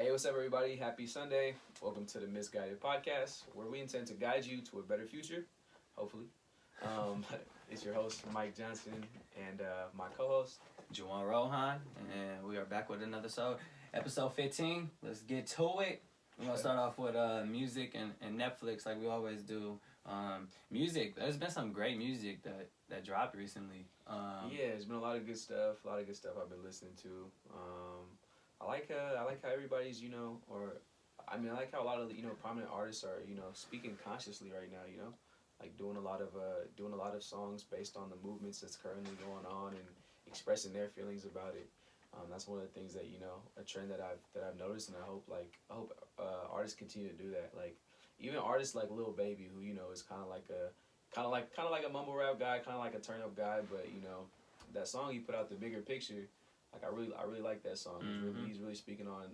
Hey, what's up, everybody? Happy Sunday. Welcome to the Misguided Podcast, where we intend to guide you to a better future, hopefully. It's your host, Mike Johnson, and my co-host, Juwan Rohan, and we are back with another episode 15. Let's get to it. We're going to start off with music and Netflix like we always do. Music, there's been some great music that dropped recently. Yeah, there's been a lot of good stuff. I've been listening to. I like how everybody's, I like how a lot of, prominent artists are, speaking consciously right now, like doing a lot of songs based on the movements that's currently going on and expressing their feelings about it. That's one of the things that, a trend that I've noticed, and I hope artists continue to do that. Like even artists like Lil Baby, who is kind of like a mumble rap guy, kind of like a turn up guy, but that song he put out, The Bigger Picture. Like I really like that song. He's really speaking on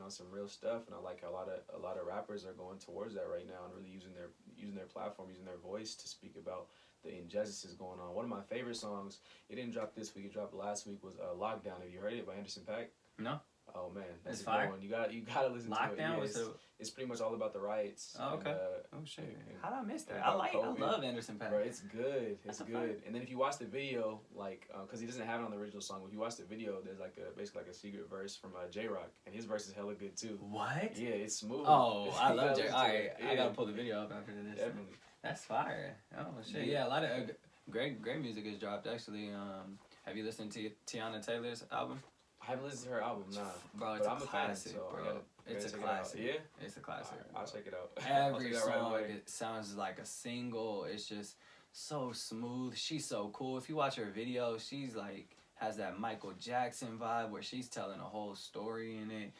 some real stuff, and I like how a lot of rappers are going towards that right now and really using their platform, using their voice to speak about the injustices going on. One of my favorite songs, it didn't drop this week, it dropped last week, was Lockdown. Have you heard it by Anderson .Paak? No. Oh man, that's it's a fire. good one. You gotta listen Lockdown to it. Yeah, was it's pretty much all about the riots. Oh, okay. And, shit. and How did I miss that? I love Anderson .Paak. Bro, it's good. It's good. Fire. And then if you watch the video, because he doesn't have it on the original song, if you watch the video, there's basically a secret verse from J-Rock, and his verse is hella good too. What? Yeah, it's smooth. Oh, I love J-Rock. Alright, I gotta pull the video up after this. Definitely. That's fire. Oh shit. Yeah, a lot of great music has dropped actually. Have you listened to Teyana Taylor's album? I haven't listened to her album, nah. Bro, it's but I'm a fan, classic, so bro. It's a classic. Yeah? It's a classic. Right, I'll check it out. Every song, song, it sounds like a single. It's just so smooth. She's so cool. If you watch her video, she's like, has that Michael Jackson vibe where she's telling a whole story in it.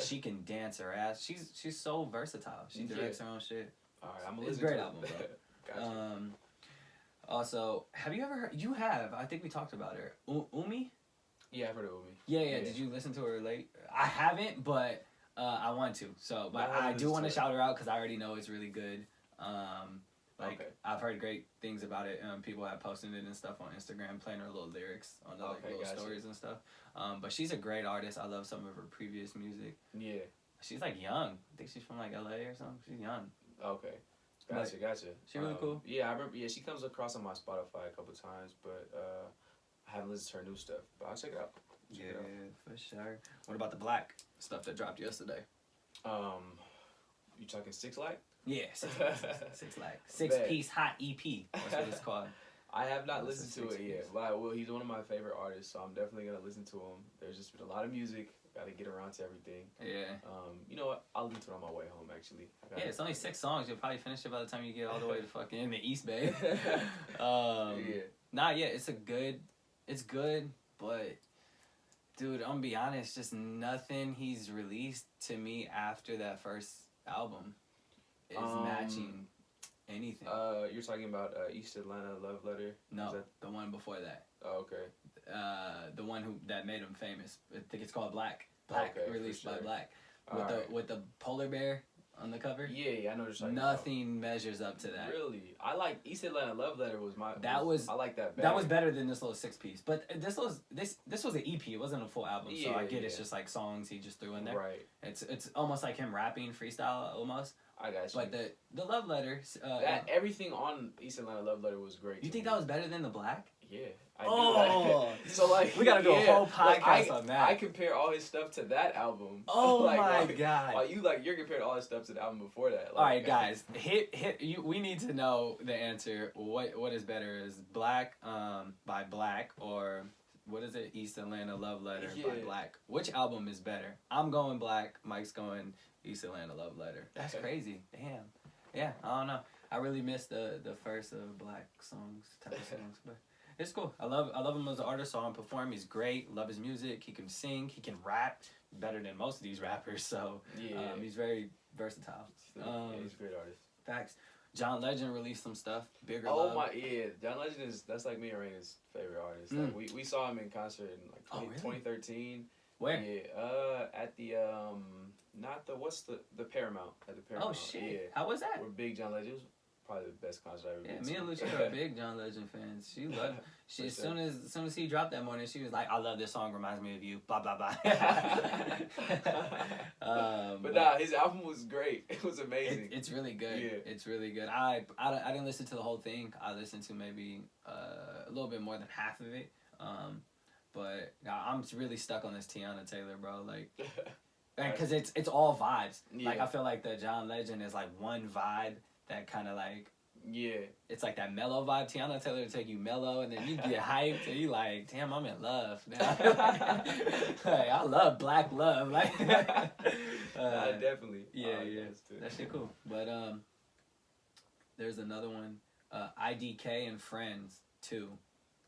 She can dance her ass. She's so versatile. She directs her own shit. Alright, I'm gonna It's listen a great to album, it. bro. Gotcha. Also, have you ever heard? You have. I think we talked about her. Umi? Yeah, I've heard of Umi. Yeah. Did you listen to her late? I haven't, but I want to. So, but I do want to shout her out because I already know it's really good. Okay. I've heard great things about it. People have posted it and stuff on Instagram, playing her little lyrics on the little stories and stuff. But she's a great artist. I love some of her previous music. Yeah. She's like young. I think she's from like LA or something. She's young. Okay. Gotcha. She really cool. Yeah, I remember. Yeah, she comes across on my Spotify a couple times, but I haven't listened to her new stuff. But I'll check it out. Yeah, for sure. What about the Black stuff that dropped yesterday? You talking 6 Lack? Yeah, 6 Lack. 6-piece hot EP. That's what it's called. I have not listened to it yet, but I will. He's one of my favorite artists, so I'm definitely gonna listen to him. There's just been a lot of music. Gotta get around to everything. Yeah. You know what? I'll listen to it on my way home. Actually. Yeah, it's only 6 songs. You'll probably finish it by the time you get all the way to fucking in the East Bay. Yeah. It's good, but dude, I'm gonna be honest, just nothing he's released to me after that first album is matching anything. You're talking about East Atlanta Love Letter? No, the one before that. Oh, okay. The one that made him famous. I think it's called Black. Released by Black. With the polar bear on the cover. Yeah, I know what you're talking Nothing measures up to that. Really? I like East Atlanta Love Letter was my... I like that better. That was better than this little 6-piece. But this was an EP. It wasn't a full album. So I get it's just like songs he just threw in there. Right. It's almost like him rapping freestyle almost. I got you. But the Love Letter... everything on East Atlanta Love Letter was great. You think that was better than the Black? Yeah. So we gotta do a whole podcast on that. I compare all his stuff to that album. Oh my god! You're comparing all his stuff to the album before that. All right, guys, we need to know the answer. What is better? Is Black by Black, or what is it? East Atlanta Love Letter by Black. Which album is better? I'm going Black. Mike's going East Atlanta Love Letter. That's crazy. Damn. Yeah, I don't know. I really missed the first of Black type of songs, but. It's cool. I love him as an artist. Saw him perform. He's great. Love his music. He can sing. He can rap better than most of these rappers. So he's very versatile. He's a great artist. Facts. John Legend released some stuff. Bigger Oh Love. John Legend that's like me and Raina's favorite artist. Like we saw him in concert in 2013. Where? Yeah. At the the Paramount at the Paramount. Oh shit. Yeah. How was that? We're big John Legend. It was probably the best concert I've ever been to. Me and Lucia are big John Legend fans. She loved. As soon as he dropped that morning, she was like, "I love this song. Reminds me of you." Blah blah blah. his album was great. It was amazing. It's really good. Yeah. It's really good. I didn't listen to the whole thing. I listened to maybe a little bit more than half of it. But I'm really stuck on this Teyana Taylor, bro. Like, because it's all vibes. Yeah. Like, I feel like the John Legend is like one vibe that kind of like. Yeah. It's like that mellow vibe. Teyana Taylor will take you mellow, and then you get hyped, and you like, damn, I'm in love. Like, I love black love. Like, definitely. Yeah. That shit cool. But there's another one, IDK and Friends 2.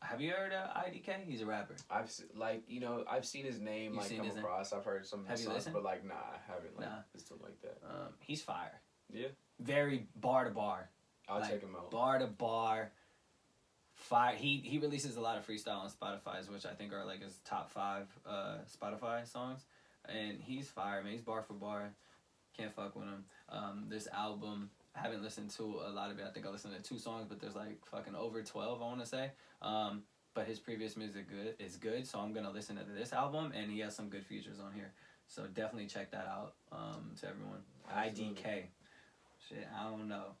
Have you heard of IDK? He's a rapper. I've seen his name come across. I've heard some of his songs, but like, nah, I haven't listened like that. He's fire. Yeah. Very bar to bar. I'll check him out. Bar to bar. Fire. He releases a lot of freestyle on Spotify, which I think are like his top 5 Spotify songs, and he's fire, man. He's bar for bar. Can't fuck with him. This album, I haven't listened to a lot of it. I think I listened to 2 songs, but there's like fucking over 12, I want to say. But his previous music is good, so I'm gonna listen to this album, and he has some good features on here. So definitely check that out. To everyone, Absolutely. IDK. Shit, I don't know.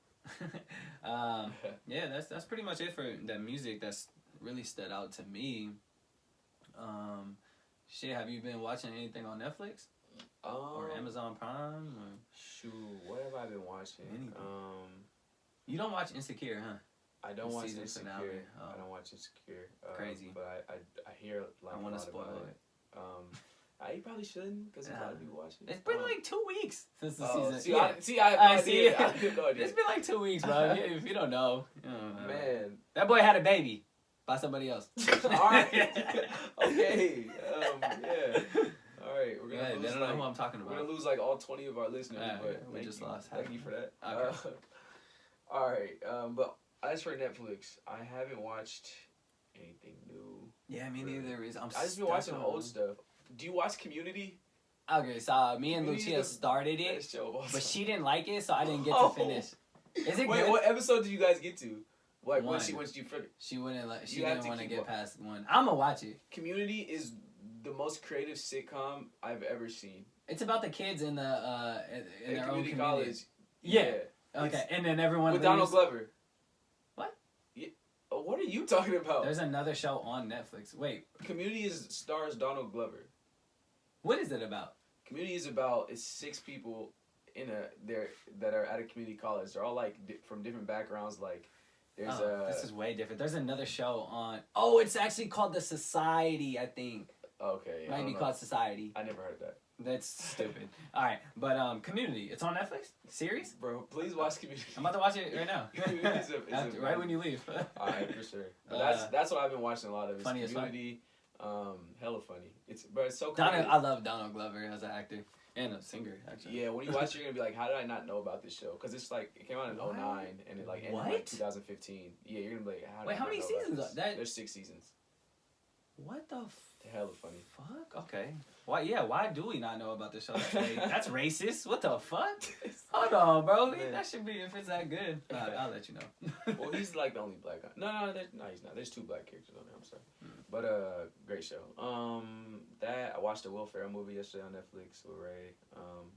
Yeah, that's pretty much it for the music that's really stood out to me. Shit, have you been watching anything on Netflix or Amazon Prime? Or? Shoot, what have I been watching? Anything. You don't watch Insecure, huh? I don't watch Season Insecure. finale. I don't watch Insecure. Crazy. But I hear like I want to spoil it. I probably shouldn't because a lot of people watch it. It's been like 2 weeks since the season. I have no idea. see. I have no idea. It's been like 2 weeks, bro. If you don't know, you don't know. Man, that boy had a baby by somebody else. All right. Okay. Yeah. All right. We're gonna lose. They don't know who I'm talking about. We're gonna lose like all 20 of our listeners. But we just lost. Thank you for that. Okay. All right. But as for Netflix, I haven't watched anything new. Yeah, me neither. I just been watching old stuff. Do you watch Community? Okay, so me and Lucia started it, but she didn't like it, so I didn't get to finish. Is it good? What episode did you guys get to? Like One. once you finish? She wouldn't like. She didn't want to get past 1. I'm gonna watch it. Community is the most creative sitcom I've ever seen. It's about the kids in the in their own community. College. Yeah. Okay, and then everyone with leaves. Donald Glover. What? Yeah. What are you talking about? There's another show on Netflix. Wait. Community stars Donald Glover. What is it about? Community is about 6 people that are at a community college. They're all like from different backgrounds. Like there's this is way different. There's another show on. Oh, it's actually called The Society, I think. Okay. Might be called Society. I never heard that. That's stupid. All right, but Community. It's on Netflix. Series. Bro, please watch Community. I'm about to watch it right now. Right when you leave. All right, for sure. But that's what I've been watching a lot of. Is funny Community. Hella funny. It's so cool. I love Donald Glover as an actor and a singer, actually. Yeah, when you watch it, you're gonna be like, how did I not know about this show? Because it's like it came out in 2009 and it like ended in like 2015. Yeah, you're gonna be like, how many seasons are that? There's 6 seasons. What the hella funny. Fuck. Okay. Why? Yeah. Why do we not know about this show? That's racist. What the fuck? Hold on, bro. Man. That should be if it's that good. I'll let you know. Well, he's like the only black guy. No, he's not. There's 2 black characters on there. I'm sorry. But great show. That I watched a Will Ferrell movie yesterday on Netflix with Ray.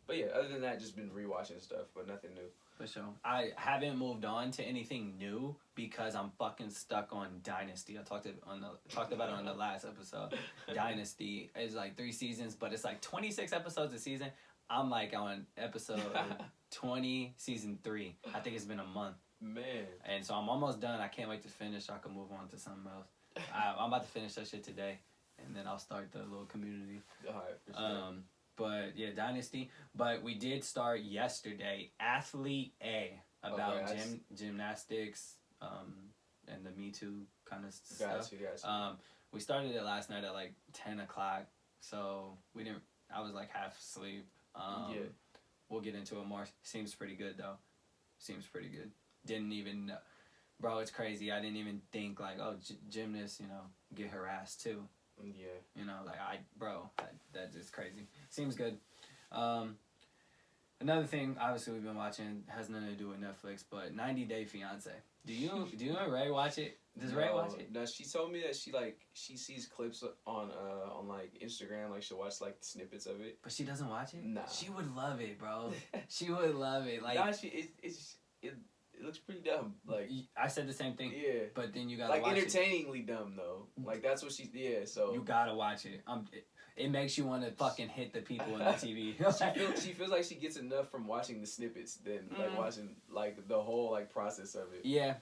But yeah, other than that, just been rewatching stuff, but nothing new. For sure. I haven't moved on to anything new because I'm fucking stuck on Dynasty. I talked about it on the last episode. Dynasty is like 3 seasons, but it's like 26 episodes a season. I'm like on episode 20, season 3. I think it's been a month. Man. And so I'm almost done. I can't wait to finish so I can move on to something else. I'm about to finish that shit today, and then I'll start the little Community. All right, for sure. But yeah, Dynasty. But we did start yesterday, Athlete A, about gymnastics, and the Me Too kind of stuff. Gotcha. We started it last night at like 10 o'clock, so we didn't. I was like half asleep. Yeah. We'll get into it more. Seems pretty good though. Seems pretty good. Didn't even know. Bro, it's crazy. I didn't even think like, oh, gymnasts, get harassed too. Yeah. That's just crazy. Seems good. Another thing, obviously, we've been watching has nothing to do with Netflix, but 90 Day Fiancé. Do you and Ray watch it? Does Ray watch it? No, she told me that she sees clips on like Instagram, like she'll watch like snippets of it. But she doesn't watch it? Nah. She would love it, bro. She would love it. Like, nah, it looks pretty dumb. Like, I said the same thing. Yeah. But then you gotta like watch entertainingly dumb though. Like that's what so you gotta watch it. It makes you want to fucking hit the people on the TV. she feels like she gets enough from watching the snippets than like watching like the whole like process of it. Yeah.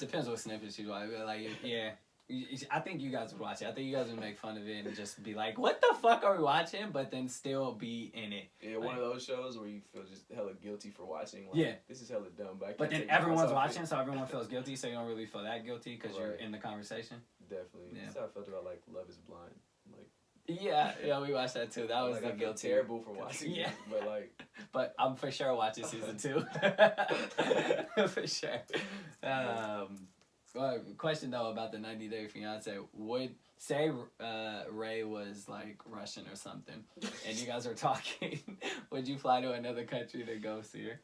Depends what snippets you watch. Like, yeah. I think you guys would watch it. I think you guys would make fun of it and just be like, what the fuck are we watching? But then still be in it. Yeah, like, one of those shows where you feel just hella guilty for watching. Like, yeah. This is hella dumb, but I can't But then everyone's watching, so everyone feels guilty, so you don't really feel that guilty because you're in the conversation. Definitely. Yeah. That's how I felt about like Love is Blind. Like. Yeah, we watched that too. That was like, the I feel guilty. terrible for watching it, but like. But I'm for sure watching season 2. For sure. Question though about the 90 Day Fiancé. Would say Ray was like Russian or something, and you guys were talking. Would you fly to another country to go see her?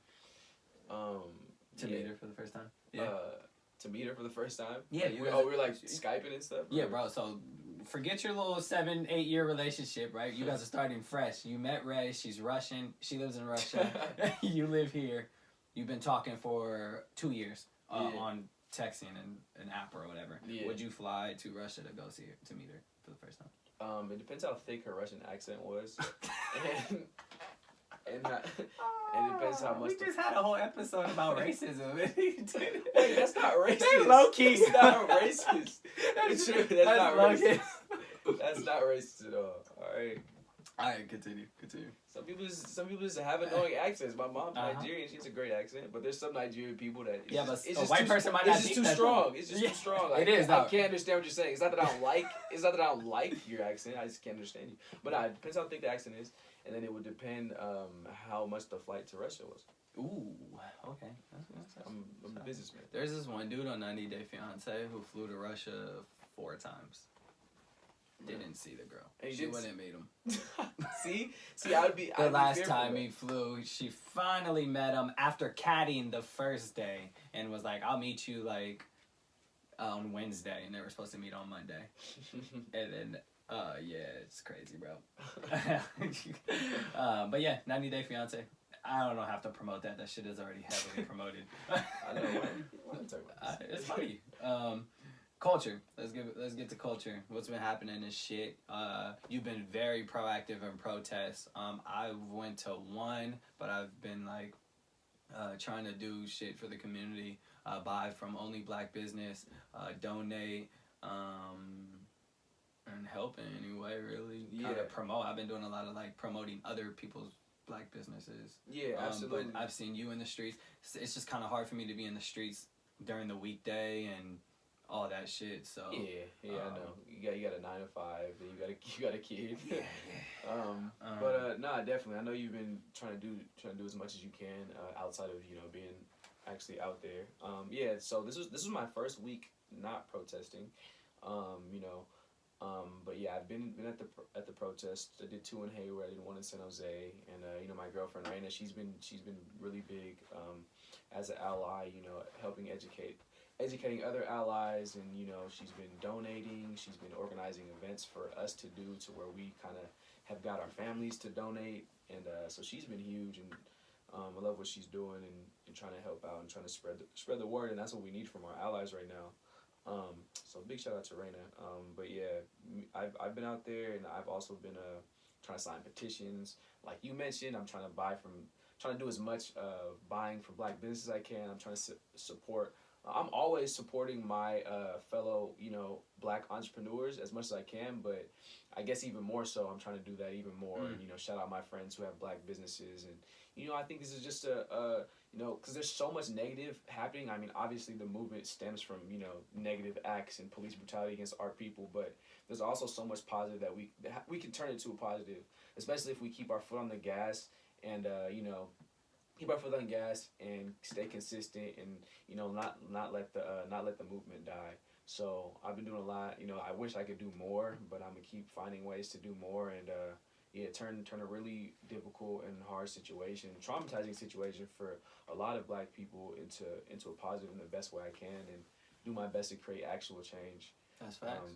To meet her for the first time. Yeah. To meet her for the first time. Yeah. We're like Skyping and stuff. Yeah, bro. So forget your little 7-8 year relationship, right? You guys are starting fresh. You met Ray. She's Russian. She lives in Russia. You live here. You've been talking for 2 years on texting and an app or whatever. Yeah. Would you fly to Russia to go see her, to meet her for the first time? It depends how thick her Russian accent was, and it depends how much. We just had a whole episode about racism. Wait, that's not racist. That's low key. It's not racist. It's true. That's not racist. Key. That's not racist at all. All right. Continue. Some people just have annoying accents. My mom's Nigerian; she has a great accent. But there's some Nigerian people that but a white person might not. It's just too strong. It's just too strong. Like, it is. I can't understand what you're saying. It's not that I don't like. It's not that I don't like your accent. I just can't understand you. But it depends how thick the accent is, and then it would depend how much the flight to Russia was. Ooh, okay. I'm a businessman. There's this one dude on 90 Day Fiancé who flew to Russia 4 times. Didn't see the girl. And she wouldn't meet him. See, I'd be. The last time he flew, she finally met him after catting the first day, and was like, "I'll meet you like on Wednesday," and they were supposed to meet on Monday. And then, yeah, it's crazy, bro. But yeah, 90 Day Fiancé. I don't have to promote that. That shit is already heavily promoted. I know. Why talk about this? It's funny. Culture. Let's get to culture. What's been happening is shit. You've been very proactive in protests. I went to one, but I've been like trying to do shit for the community. Buy from only black business, donate, and help in any way really. Kind of promote. I've been doing a lot of like promoting other people's black businesses. Yeah, absolutely. But I've seen you in the streets. It's just kind of hard for me to be in the streets during the weekday and all that shit. So I know. You got a 9 to 5, and you got a kid. Yeah. But nah, definitely. I know you've been trying to do as much as you can outside of being actually out there. So this was my first week not protesting. But yeah, I've been at the protest. I did 2 in Hayward. I did 1 in San Jose, and my girlfriend Raina, she's been really big as an ally. Helping educating other allies, and she's been donating. She's been organizing events for us to do, to where we kind of have got our families to donate, and so she's been huge, and I love what she's doing and trying to help out and trying to spread the word, and that's what we need from our allies right now. So big shout out to Raina. But yeah, I've been out there, and I've also been trying to sign petitions. Like you mentioned, I'm trying to do as much buying from black business as I can. I'm trying to support. I'm always supporting my fellow, black entrepreneurs as much as I can, but I guess even more so, I'm trying to do that even more. And, shout out my friends who have black businesses. And, I think this is just because there's so much negative happening. I mean, obviously the movement stems from, negative acts and police brutality against our people, but there's also so much positive that we can turn it to a positive, especially if we keep our foot on the gas and, keep our foot on the gas and stay consistent, and not let the movement die. So I've been doing a lot. I wish I could do more, but I'm gonna keep finding ways to do more, and turn a really difficult and hard situation, traumatizing situation for a lot of Black people into a positive in the best way I can, and do my best to create actual change. That's facts.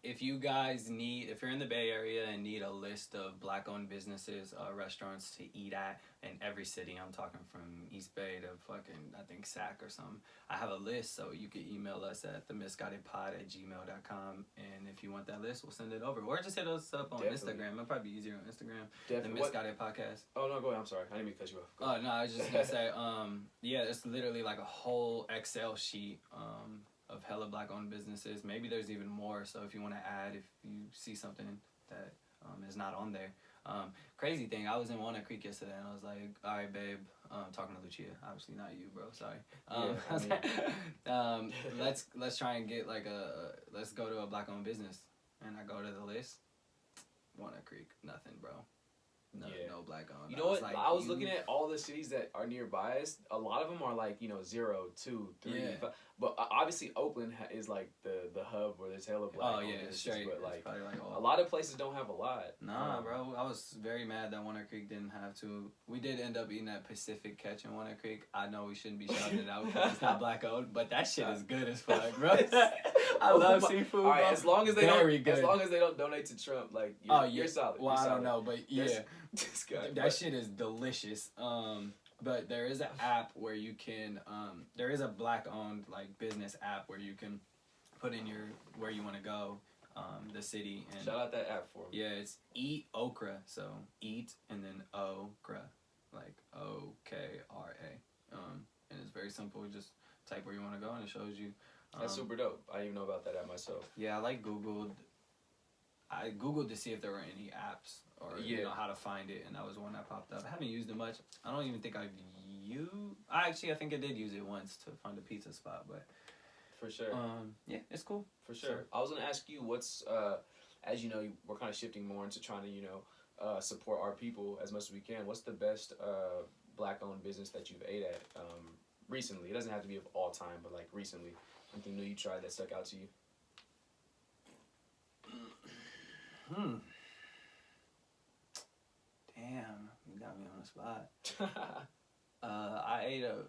If you guys if you're in the Bay Area and need a list of Black-owned businesses, restaurants to eat at in every city, I'm talking from East Bay to fucking, I think, Sac or something. I have a list, so you can email us at themisguidedpod@gmail.com, and if you want that list, we'll send it over. Or just hit us up on Instagram. It'll probably be easier on Instagram. The Misguided Podcast. Oh, no, go ahead. I'm sorry. I didn't mean to cut you off. Oh, no, I was just going to say, yeah, it's literally like a whole Excel sheet, of hella Black-owned businesses. Maybe there's even more, so if you want to add, if you see something that is not on there. Crazy thing, I was in Walnut Creek yesterday, and I was like, all right, babe, talking to Lucia, obviously not you, bro, sorry. Let's try and get like let's go to a Black-owned business. And I go to the list, Walnut Creek, nothing, bro. No Black-owned. You know what? I was looking at all the cities that are nearby. A lot of them are like 0, 2, 3, 5. But obviously Oakland is like the hub where there's hella Black-owned businesses. Straight. But like a lot of places don't have a lot. Nah, bro. I was very mad that Walnut Creek didn't have to. We did end up eating at Pacific Catch in Walnut Creek. I know we shouldn't be shouting it out because it's not Black-owned, but that shit is good as fuck, bro. I love seafood. All right, bro. As long as they don't donate to Trump, like you're solid. Well, I don't know, but yeah. That shit is delicious. But there is an app where you can there is a Black-owned like business app where you can put in where you want to go, the city, and shout out that app for me. Yeah, it's Eat Okra, so eat and then Okra, like OKRA. And it's very simple. You just type where you want to go and it shows you. That's super dope. I didn't even know about that app myself. Yeah, I Googled to see if there were any apps or how to find it, and that was one that popped up. I haven't used it much. I don't even think I've used. I think I did use it once to find a pizza spot, but for sure. Yeah, it's cool. For sure. I was gonna ask you what's as you know, we're kind of shifting more into trying to support our people as much as we can. What's the best Black-owned business that you've ate at recently? It doesn't have to be of all time, but like recently, something new you tried that stuck out to you. Damn, you got me on the spot. I ate a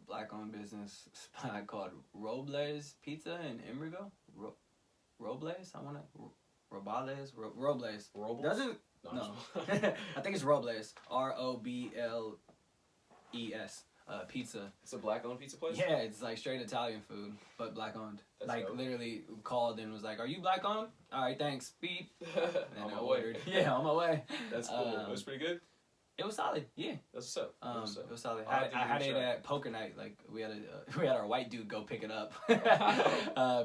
Black-owned business spot called Robles Pizza in Emeryville. Robles? I want to... Robles? Robles? Doesn't... No. I think it's Robles. Robles. Pizza. It's a Black-owned pizza place? Yeah, it's like straight Italian food, but Black-owned. Like, dope. Literally called and was like, are you Black-owned? All right, thanks. Beep. And I ordered. Yeah, on my way. That's cool. It was pretty good? It was solid, yeah. That's what's up. It was solid. I had it at poker night. Like, we had our white dude go pick it up.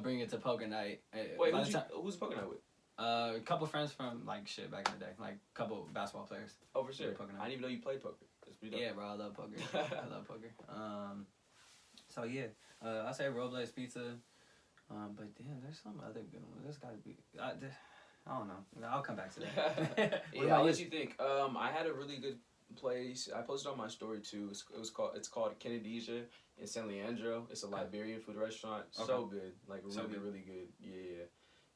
Bring it to poker night. Wait, who's poker night with? A couple friends from, like, shit back in the day. Like, a couple basketball players. Oh, for sure. I didn't even know you played poker. Yeah, bro, I love poker. I love poker. So yeah, I say Robles Pizza. But damn, there's some other good one. There's gotta be. I don't know. I'll come back to that. Yeah, I'll let you think. I had a really good place. I posted on my story too. It's called Kennedysia in San Leandro. It's a Liberian food restaurant. Okay. So good, like really good. Yeah.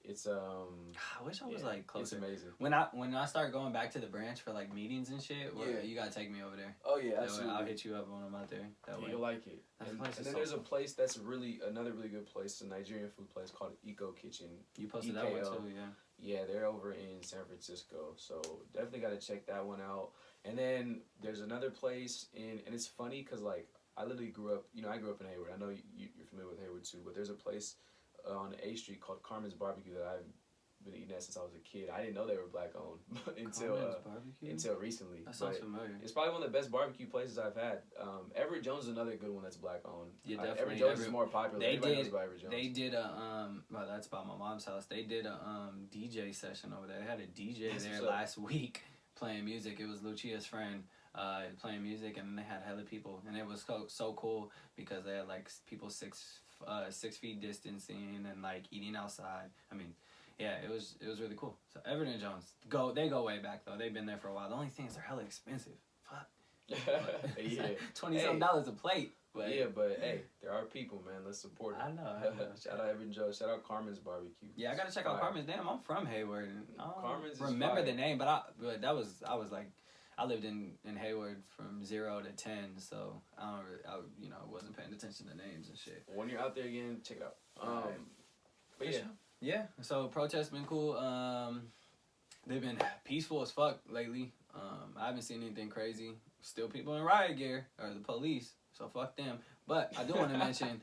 It's I wish I was like closer. It's amazing. When I start going back to the branch for like meetings and shit, you gotta take me over there. Oh yeah, absolutely. I'll hit you up when I'm out there. You'll like it. And then there's a place that's another really good place, a Nigerian food place called Eco Kitchen. You posted that one too, yeah. Yeah, they're over in San Francisco, so definitely gotta check that one out. And then there's another place and it's funny because like I literally grew up. I grew up in Hayward. I know you're familiar with Hayward too, but there's a place on A Street called Carmen's Barbecue that I've been eating at since I was a kid. I didn't know they were Black-owned until recently. That sounds familiar. It's probably one of the best barbecue places I've had. Everett Jones is another good one that's Black-owned. Yeah, definitely. Everett Jones is more popular. Everybody knows about Everett Jones. They did well, that's by my mom's house. They did a DJ session over there. They had a DJ there last week playing music. It was Lucia's friend. Playing music, and they had hella people, and it was so cool because they had like people 6 feet distancing and like eating outside. I mean, yeah, it was really cool. So Everett and Jones they go way back though. They've been there for a while. The only thing is they're hella expensive. Fuck. Yeah. $20-something a plate. But yeah, but hey, there are people, man. Let's support it. I know. Shout out Evan Joe. Shout out Carmen's Barbecue. Yeah, I gotta check out Carmen's. Damn, I'm from Hayward. I don't Carmen's remember is the name, but I was like, I lived in Hayward from 0 to 10, so I wasn't paying attention to names and shit. When you're out there again, check it out. But yeah. Yeah, so protests been cool. They've been peaceful as fuck lately. I haven't seen anything crazy. Still people in riot gear, or the police, so fuck them. But I do want to mention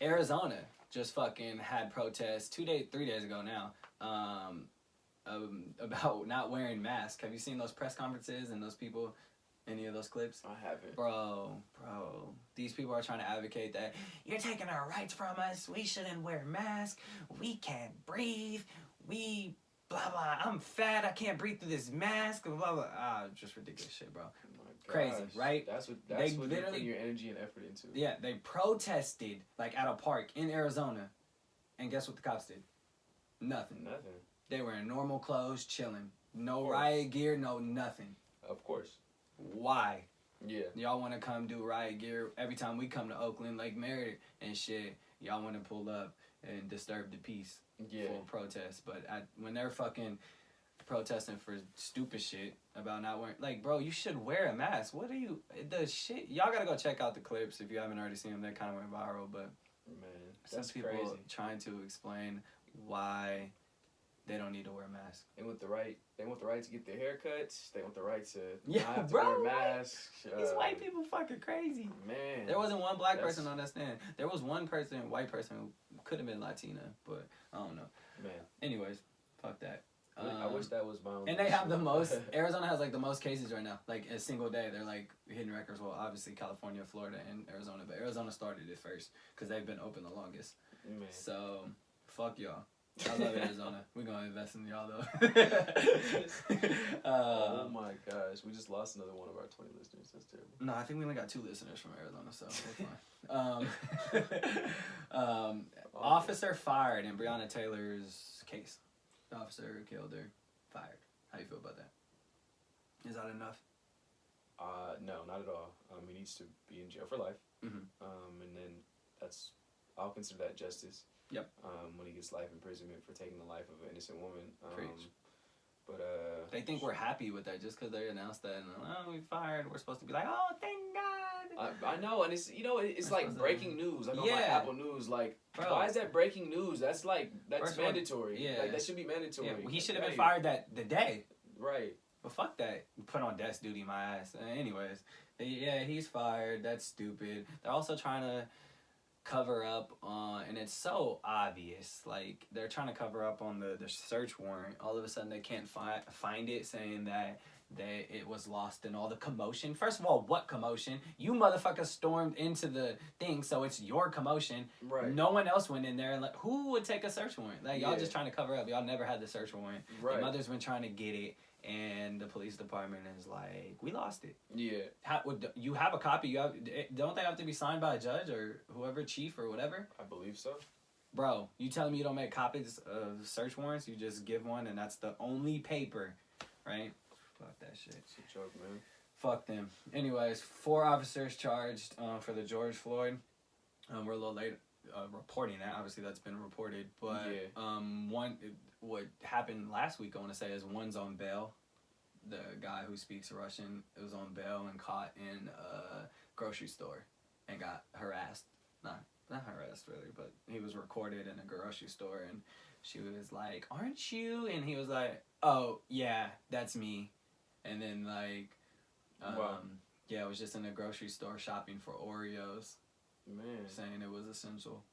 Arizona just fucking had protests 3 days ago now about not wearing masks. Have you seen those press conferences and those people, any of those clips? I haven't. Bro, these people are trying to advocate that you're taking our rights from us. We shouldn't wear masks. We can't breathe. We blah blah. I'm fat. I can't breathe through this mask. Blah blah. Just ridiculous shit, bro. Crazy, right? That's what they you literally put your energy and effort into. Yeah, they protested like at a park in Arizona, and guess what the cops did? Nothing. They were in normal clothes, chilling. No riot gear, no nothing. Of course. Why? Yeah. Y'all want to come do riot gear every time we come to Oakland, Lake Merritt and shit. Y'all want to pull up and disturb the peace for protest. But when they're fucking protesting for stupid shit about not wearing, like, bro, you should wear a mask. What are you, the shit? Y'all gotta go check out the clips if you haven't already seen them. They kind of went viral, but man, that's people crazy. Trying to explain why they don't need to wear a mask. They want the right to get their haircuts. They want the right to not have to bro, wear masks. These white people fucking crazy. Man. There wasn't one black person on that stand. There was one person, white person, who could have been Latina, but I don't know. Man. Anyways, fuck that. I wish that was my own. And they have the most, Arizona has like the most cases right now. Like a single day, they're like hitting records. Well, obviously California, Florida, and Arizona, but Arizona started it first because they've been open the longest. Man. So, fuck y'all. I love Arizona. We're going to invest in y'all though. Oh my gosh. We just lost another one of our 20 listeners. That's terrible. No, I think we only got 2 listeners from Arizona, so we're fine. Officer fired in Breonna Taylor's case. The officer killed her, fired. How you feel about that? Is that enough? No, not at all. He needs to be in jail for life. Mm-hmm. And then I'll consider that justice. Yep. When he gets life imprisonment for taking the life of an innocent woman. Preach. But they think we're happy with that just because they announced that and we fired. We're supposed to be like, oh, thank God. I know, and it's like breaking news, like on my Apple News, like, bro, why is that breaking news? That's mandatory. Yeah. Like, that should be mandatory. Yeah, well, he should have like, been fired the day. Right. But fuck that. Put on desk duty, my ass. Anyways, he's fired. That's stupid. They're also trying to cover up on, and it's so obvious, like, they're trying to cover up on the search warrant. All of a sudden, they can't find it, saying that it was lost in all the commotion. First of all, what commotion? You motherfuckers stormed into the thing, so it's your commotion. Right. No one else went in there. And like, who would take a search warrant? Like, y'all just trying to cover up. Y'all never had the search warrant. Right. Your mother's been trying to get it, and the police department is like, we lost it. Yeah. You have a copy? Don't they have to be signed by a judge or whoever, chief or whatever? I believe so. Bro, you telling me you don't make copies of search warrants? You just give one, and that's the only paper, right? Fuck that shit. It's a joke, man. Fuck them. Anyways, 4 officers charged for the George Floyd. We're a little late reporting that. Obviously, that's been reported. But what happened last week, I want to say, is one's on bail. The guy who speaks Russian was on bail and caught in a grocery store and got harassed. Not harassed, really, but he was recorded in a grocery store, and she was like, "Aren't you?" And he was like, "Oh, yeah, that's me." And then, like, it was just in a grocery store shopping for Oreos. Man. Saying it was essential.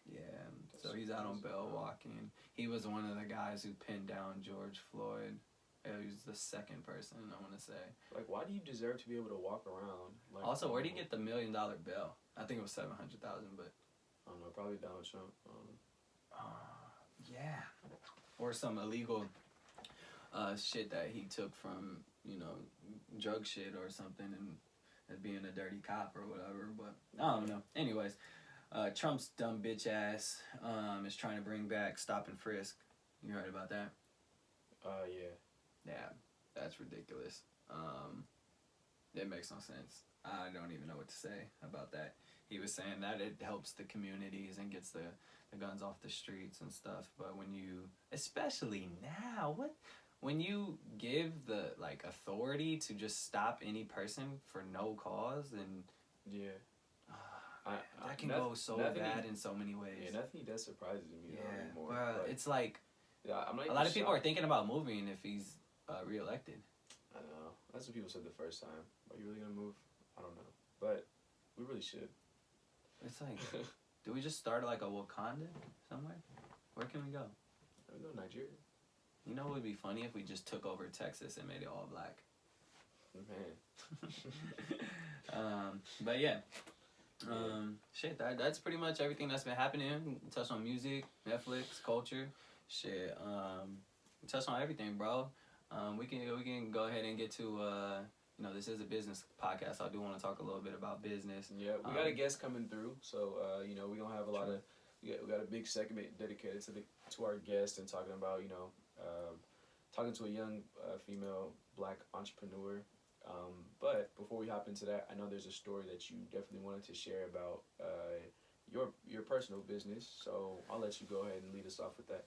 Yeah, so he's out on bail walking. He was one of the guys who pinned down George Floyd. He was the second person, I want to say. Like, why do you deserve to be able to walk around? Like, also, where did he get the $1 million bill? I think it was $700,000, but I don't know, probably Donald Trump. Yeah. Or some illegal shit that he took from, drug shit or something, and as being a dirty cop or whatever, but I don't know. Anyways, Trump's dumb bitch ass is trying to bring back stop and frisk. You heard about that? Yeah. Yeah. that's ridiculous. It makes no sense. I don't even know what to say about that. He was saying that it helps the communities and gets the guns off the streets and stuff. But when you, especially now, when you give the like authority to just stop any person for no cause, and that can go so bad in so many ways. Yeah, nothing that surprises me anymore. But it's like I'm not a lot of people are thinking about moving if he's reelected. I know. That's what people said the first time. Are you really gonna move? I don't know, but we really should. It's like, do we just start like a Wakanda somewhere? Where can we go? We go to Nigeria. You know what would be funny if we just took over Texas and made it all black? Man. But yeah. Shit, that's pretty much everything that's been happening. Touch on music, Netflix, culture. Shit, touch on everything, bro. We can go ahead and get to this is a business podcast, so I do want to talk a little bit about business. Yeah, we got a guest coming through, so we're gonna have a lot of we got a big segment dedicated to our guest and talking about talking to a young female black entrepreneur. But before we hop into that, I know there's a story that you definitely wanted to share about your personal business, so I'll let you go ahead and lead us off with that.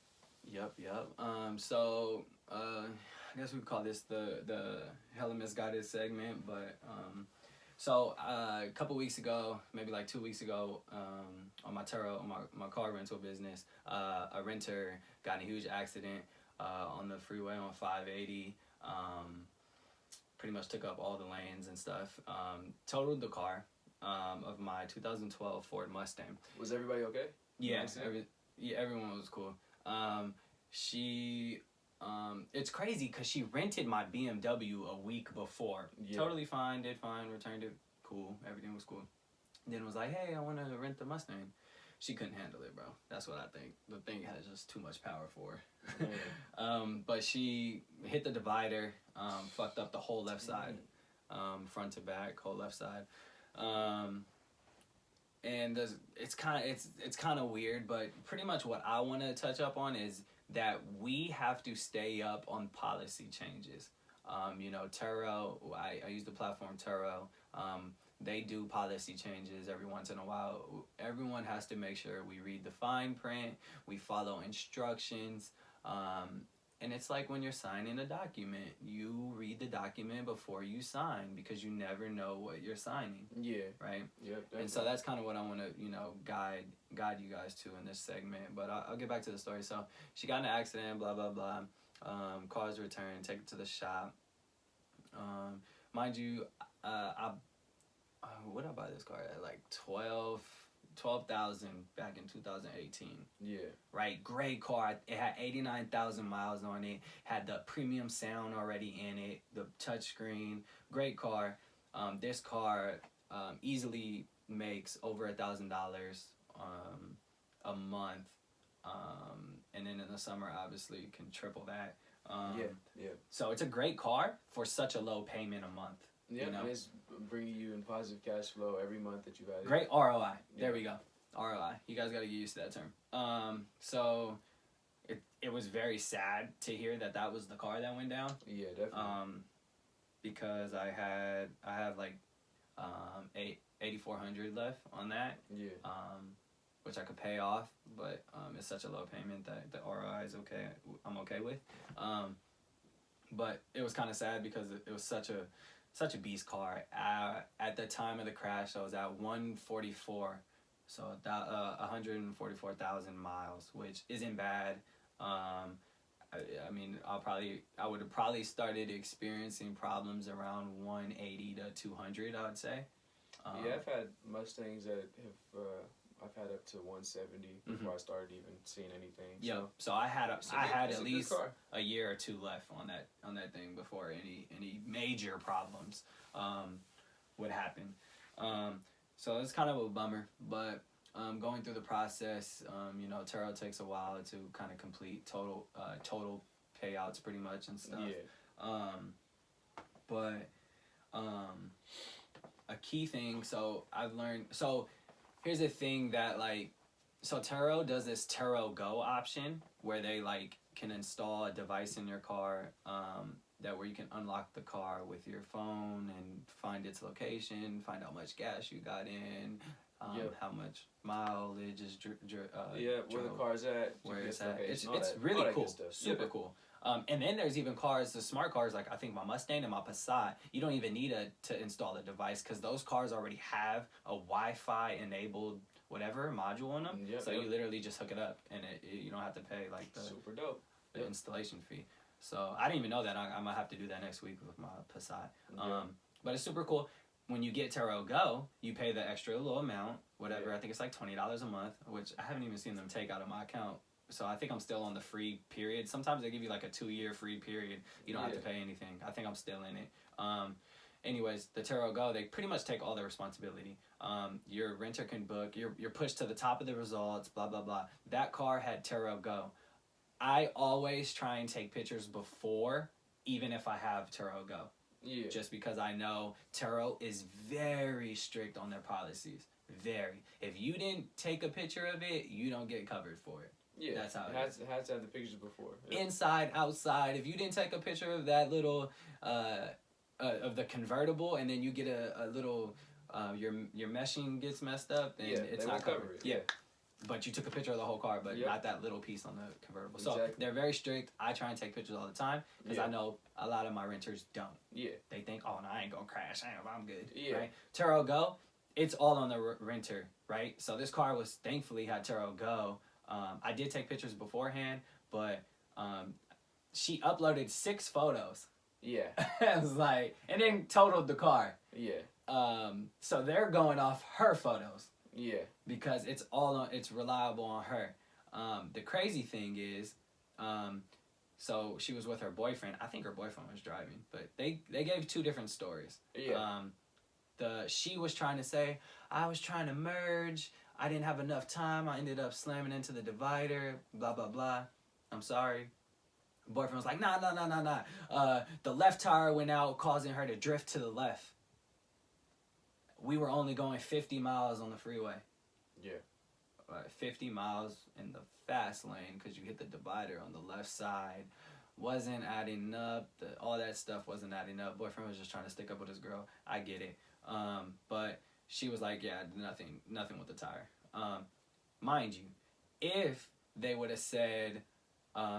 Yep. So I guess we call this the Hella Misguided segment, but so a couple weeks ago, maybe like 2 weeks ago, on my Turo, on my car rental business, a renter got in a huge accident on the freeway on 580. Pretty much took up all the lanes and stuff. Totaled the car of my 2012 Ford Mustang. Was everybody okay? Yeah, everyone was cool. It's crazy because she rented my BMW a week before. Yeah. Totally fine, did fine, returned it, cool, everything was cool. Then was like, hey, I want to rent the Mustang. She couldn't handle it, bro. That's what I think. The thing has just too much power for her. But she hit the divider, fucked up the whole left side, front to back, whole left side. And it's kind of weird, but pretty much what I want to touch up on is that we have to stay up on policy changes. Turo, I use the platform Turo. They do policy changes every once in a while. Everyone has to make sure we read the fine print, we follow instructions. And it's like when you're signing a document, you read the document before you sign because you never know what you're signing. Yeah. Right? Yeah, definitely. And so that's kind of what I want to, guide you guys to in this segment. But I'll get back to the story. So she got in an accident, blah, blah, blah. Car's returned, take it to the shop. Mind you, what did I buy this car at? Like $12,000 back in 2018. Yeah. Right? Great car. It had 89,000 miles on it. Had the premium sound already in it. The touchscreen. Great car. This car easily makes over $1,000 a month. And then in the summer, obviously, you can triple that. Yeah. So it's a great car for such a low payment a month. Yeah, and it's bringing you in positive cash flow every month that you've had it. Great ROI. There we go. ROI. You guys got to get used to that term. So it was very sad to hear that was the car that went down. Yeah, definitely. Because I have like 8,400 left on that. Yeah. Which I could pay off, but it's such a low payment that the ROI is okay. I'm okay with. But it was kind of sad because it was such a beast car. At the time of the crash, I was at 144, so 144,000 miles, which isn't bad. I would have probably started experiencing problems around 180 to 200, I would say. I've had Mustangs that have I've had up to 170 before I started even seeing anything. Yeah, so I had at least a year or two left on that thing before any major problems would happen. So it's kind of a bummer, but going through the process, Turo takes a while to kind of complete total payouts pretty much and stuff. Yeah. But a key thing, so I've learned, so here's the thing that Turo does this Turo Go option where they can install a device in your car that where you can unlock the car with your phone and find its location, find how much gas you got in, how much mileage is where the car's at, where it's at. location, It's that, really cool, stuff. super cool. And then there's even cars, the smart cars, like I think my Mustang and my Passat, you don't even need to install a device because those cars already have a Wi-Fi enabled whatever module on them. So you literally just hook it up and you don't have to pay like the super dope the installation fee. So I didn't even know that. I'm gonna have to do that next week with my Passat. But it's super cool. When you get Turo Go, you pay the extra little amount, whatever. I think it's like $20 a month, which I haven't even seen them take out of my account. So I think I'm still on the free period. Sometimes they give you like a 2-year free period. You don't have to pay anything. I think I'm still in it. Anyways, the Turo Go, they pretty much take all the responsibility. Your renter can book. You're pushed to the top of the results, blah, blah, blah. That car had Turo Go. I always try and take pictures before, even if I have Turo Go. Yeah. Just because I know Turo is very strict on their policies. Very. If you didn't take a picture of it, you don't get covered for it. Yeah, that's how it has to have the pictures before. Yeah. Inside, outside. If you didn't take a picture of that little, of the convertible, and then you get a little, your meshing gets messed up, then it's not covered. Yeah. But you took a picture of the whole car, but not that little piece on the convertible. So they're very strict. I try and take pictures all the time because I know a lot of my renters don't. Yeah. They think, oh, no, I ain't gonna crash. I'm good. Yeah. Right? Turo Go, it's all on the renter, right? So this car was thankfully had Turo Go. I did take pictures beforehand, but she uploaded 6 photos. Yeah. I was like, and then totaled the car. Yeah. So they're going off her photos. Yeah. Because it's reliable on her. The crazy thing is, so she was with her boyfriend. I think her boyfriend was driving, but they gave 2 different stories. Yeah. She was trying to say, I was trying to merge. I didn't have enough time. I ended up slamming into the divider. Blah blah blah. I'm sorry. Boyfriend was like, nah. The left tire went out, causing her to drift to the left. We were only going 50 miles on the freeway. Yeah. 50 miles in the fast lane because you hit the divider on the left side. Wasn't adding up. All that stuff wasn't adding up. Boyfriend was just trying to stick up with his girl. I get it. But she was like, yeah, nothing with the tire. Mind you, if they would have said,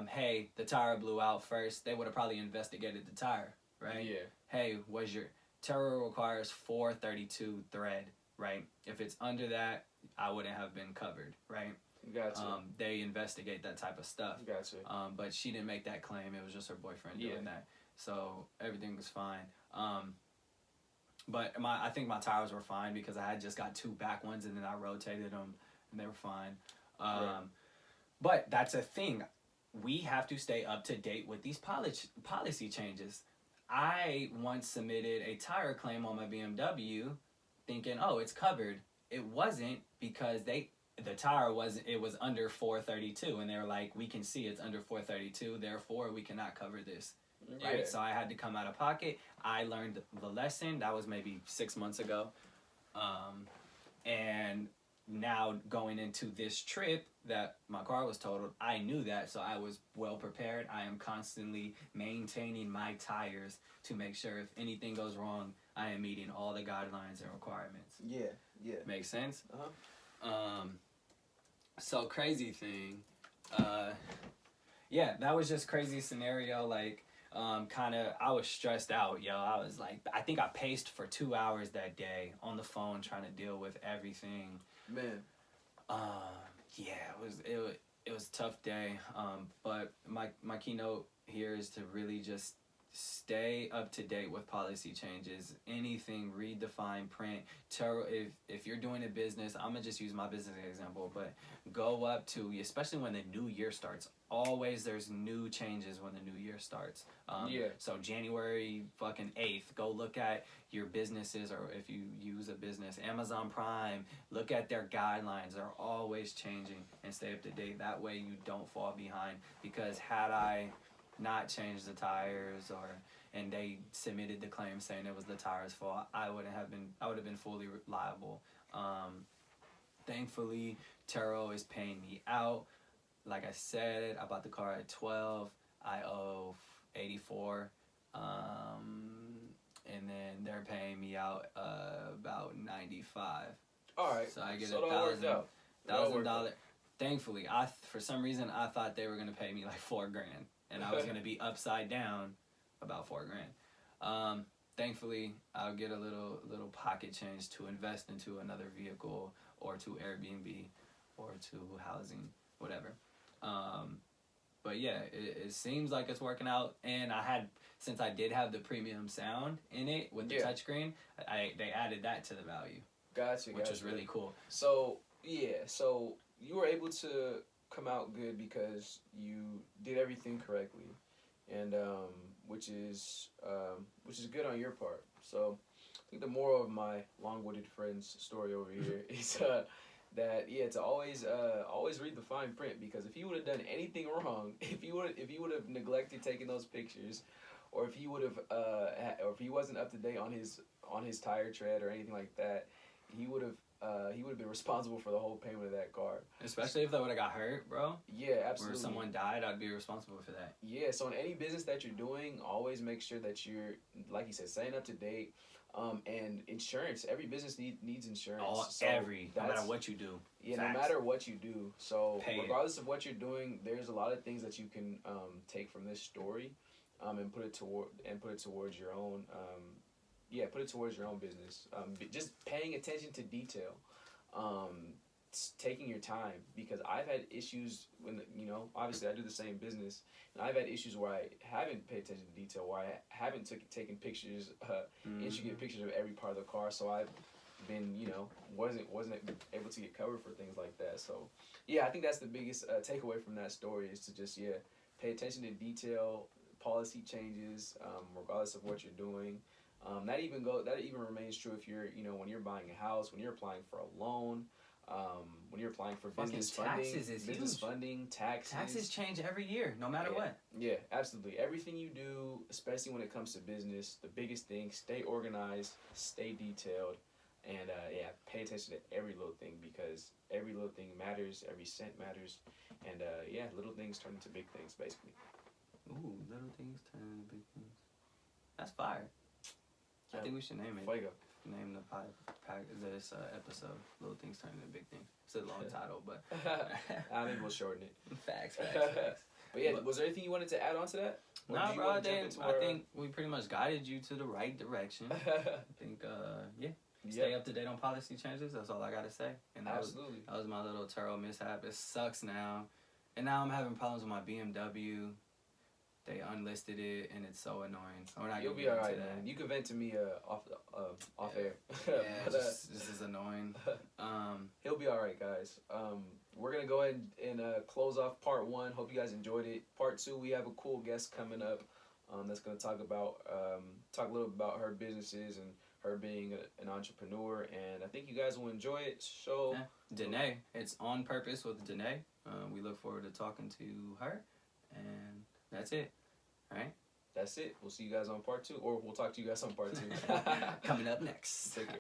hey, the tire blew out first, they would have probably investigated the tire, right? Yeah. Hey, was your... Turo requires 432 thread, right? If it's under that, I wouldn't have been covered, right? Gotcha. They investigate that type of stuff. Gotcha. But she didn't make that claim. It was just her boyfriend doing that. So everything was fine. But I think my tires were fine because I had just got 2 back ones and then I rotated them and they were fine. Right. But that's a thing. We have to stay up to date with these policy changes. I once submitted a tire claim on my BMW thinking, oh, it's covered. It wasn't because the tire was under 432 and they were like, we can see it's under 432, therefore we cannot cover this. Yeah. Right? So I had to come out of pocket. I learned the lesson. That was maybe 6 months ago. And now going into this trip that my car was totaled, I knew that, so I was well prepared. I am constantly maintaining my tires to make sure if anything goes wrong, I am meeting all the guidelines and requirements. Yeah. Makes sense? Uh-huh. So crazy thing. Yeah, that was just crazy scenario. Like, I was stressed out, yo. I was like, I think I paced for 2 hours that day on the phone trying to deal with everything. Man. Yeah, it was a tough day. But my keynote here is to really just stay up to date with policy changes. Anything, read the fine print. If you're doing a business, I'm gonna just use my business example, but go up to, especially when the new year starts. Always there's new changes when the new year starts. So January fucking 8th, go look at your businesses, or if you use a business, Amazon Prime, look at their guidelines. They're always changing, and stay up to date. That way you don't fall behind, because had I not changed the tires and they submitted the claim saying it was the tire's fault, I would have been fully liable. Thankfully, Turo is paying me out. like I said, I bought the car at 12. I owe 84. And then they're paying me out about 95. All right. So I get $1,000. Thankfully, for some reason I thought they were gonna pay me like $4,000, and I was gonna be upside down about $4,000. Thankfully, I'll get a little pocket change to invest into another vehicle or to Airbnb or to housing, whatever. But yeah, it seems like it's working out, and since I did have the premium sound in it with the touchscreen, they added that to the value. Gotcha. Which is really cool. So you were able to come out good because you did everything correctly, and which is good on your part. So I think the moral of my long-winded friend's story over here is that to always read the fine print, because if he would have done anything wrong, if he would have neglected taking those pictures, or if he would have or if he wasn't up to date on his tire tread or anything like that, he would have been responsible for the whole payment of that car. Especially if they would have got hurt, bro. Yeah, absolutely. Or someone died, I'd be responsible for that. Yeah, so in any business that you're doing, always make sure that you're, like you said, staying up to date. And insurance. Every business needs insurance. No matter what you do. Yeah, Facts. No matter what you do. So regardless of what you're doing, there's a lot of things that you can take from this story, and put it towards your own. Put it towards your own business. Just paying attention to detail. Taking your time, because I've had issues when, obviously I do the same business, and I've had issues where I haven't paid attention to detail, where I haven't taken pictures, intricate pictures of every part of the car, so I've been, wasn't able to get covered for things like that. So yeah, I think that's the biggest takeaway from that story, is to just pay attention to detail, policy changes, regardless of what you're doing. That even remains true if you're, when you're buying a house, when you're applying for a loan, when you're applying for business funding, taxes. Taxes change every year, no matter what. Yeah, absolutely. Everything you do, especially when it comes to business, the biggest thing: stay organized, stay detailed, and pay attention to every little thing, because every little thing matters, every cent matters, and little things turn into big things, basically. Ooh, little things turn into big things. That's fire. I think we should name it. Fuego. Name this episode "Little Things Turn into Big Things." It's a long title, but I think we'll shorten it. Facts. But yeah, was there anything you wanted to add on to that? No, bro. I think we pretty much guided you to the right direction. I think, stay up to date on policy changes. That's all I gotta say. And absolutely, that was my little Turo mishap. It sucks now, and now I'm having problems with my BMW. They unlisted it, and it's so annoying. You'll be alright, man. You can vent to me off air. Yeah, this is annoying. He'll be alright, guys. We're gonna go ahead and close off part 1. Hope you guys enjoyed it. Part 2, we have a cool guest coming up. That's gonna talk a little about her businesses and her being an entrepreneur, and I think you guys will enjoy it. So, Danae, it's On Purpose with Danae. We look forward to talking to her, and that's it. All right? That's it. We'll see you guys on part 2, or we'll talk to you guys on part 2. Coming up next. Take care.